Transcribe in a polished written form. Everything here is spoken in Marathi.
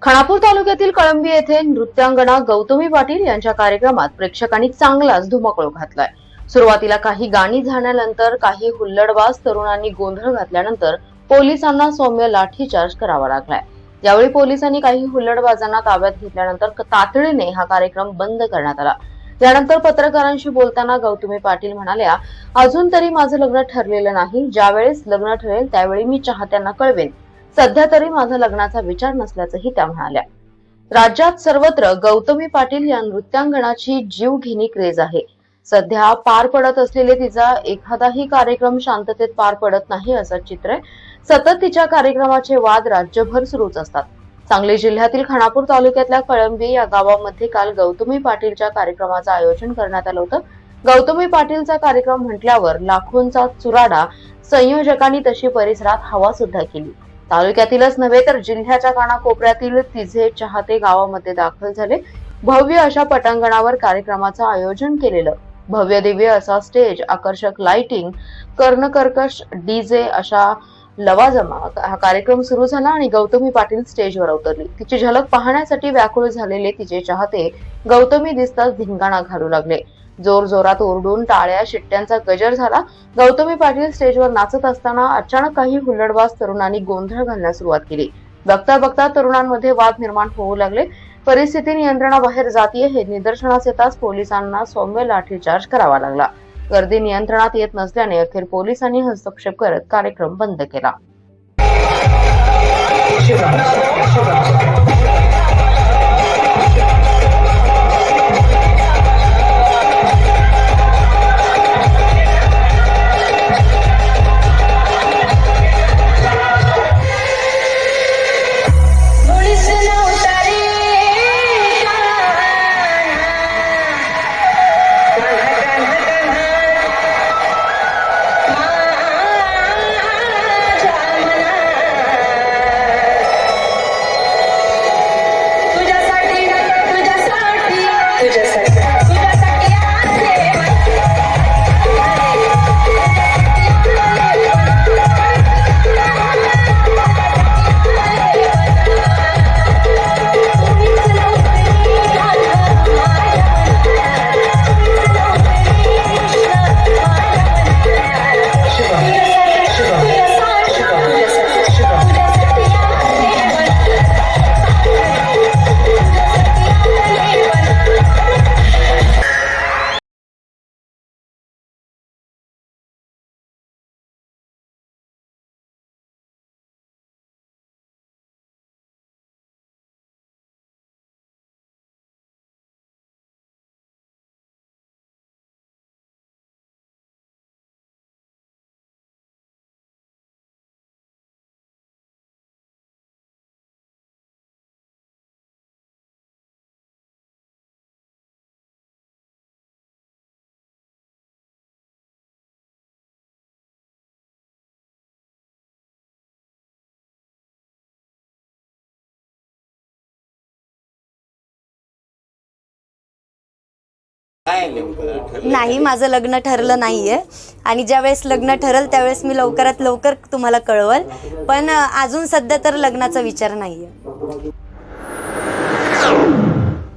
खानापूर तालुक्यातील कळंबी येथे नृत्यांगना गौतमी पाटील यांच्या कार्यक्रमात प्रेक्षकांनी चांगलाच धुमाकूळ घातलाय। सुरुवातीला काही गाणी झाल्यानंतर काही हुल्लडबाज तरुणांनी गोंधळ घातल्यानंतर पोलिसांना सौम्य लाठीचार्ज करावा लागलाय। यावेळी पोलिसांनी काही हुल्लडबाजांना ताब्यात घेतल्यानंतर तातडीने हा कार्यक्रम बंद करण्यात आला। त्यानंतर पत्रकारांशी बोलताना गौतमी पाटील म्हणाल्या, अजून तरी माझं लग्न ठरलेलं नाही, ज्यावेळेस लग्न ठरेल त्यावेळी मी चाहत्यांना कळवेन। सध्या तरी माझा लग्नाचा विचार नसल्याचंही त्या म्हणाल्या। राज्यात सर्वत्र गौतमी पाटील या नृत्यांगनाची जीवघेणी क्रेज आहे। सध्या पार पडत असलेले तिचा एखादाही कार्यक्रम शांततेत पार पडत नाही असं चित्र आहे। सतत तिच्या कार्यक्रमाचे वाद राज्यभर सुरूच असतात। सांगली जिल्ह्यातील खानापूर तालुक्यातल्या कळंबी या गावामध्ये काल गौतमी पाटीलच्या कार्यक्रमाचं आयोजन करण्यात आलं होतं। गौतमी पाटीलचा कार्यक्रम म्हटल्यावर लाखोंचा चुराडा, संयोजकांनी तशी परिसरात हवा सुद्धा केली। तालुक्यातीलच नव्हे तर जिल्ह्याच्या कानाकोपऱ्यातील तिचे चाहते गावामध्ये दाखल झाले। भव्य अशा पटांगणावर कार्यक्रमाचं आयोजन केलेलं। भव्य दिव्य असा स्टेज, आकर्षक लाइटिंग, कर्णकर्कश डीजे अशा लवाजमा हा कार्यक्रम सुरू झाला आणि गौतमी पाटील स्टेजवर उतरली। तिची झलक पाहण्यासाठी व्याकुळ झालेले तिचे चाहते गौतमी दिसताच धिंगाणा घालू लागले। जोर जोरात ओरडून टाळ्या शिट्ट्यांचा गजर झाला। गौतमी पाटील स्टेजवर नाचत असताना अचानक काही हुल्लडबाज तरुणांनी गोंधळ घालण्यास सुरुवात केली। बघता बघता तरुणांमध्ये वाद निर्माण होऊ लागले। परिस्थिती नियंत्रणाबाहेर जातीये हे निदर्शनास येताच पोलिसांना सौम्य लाठीचार्ज करावा लागला। गर्दी नियंत्रणात येत नसल्याने अखेर पोलिसांनी हस्तक्षेप करत कार्यक्रम बंद केला। नाही, माझं लग्न ठरलं नाहीये आणि ज्यावेळेस लग्न ठरल त्यावेळेस मी लवकरात लवकर तुम्हाला कळवल, पण अजून सध्या तर लग्नाचा विचार नाहीये।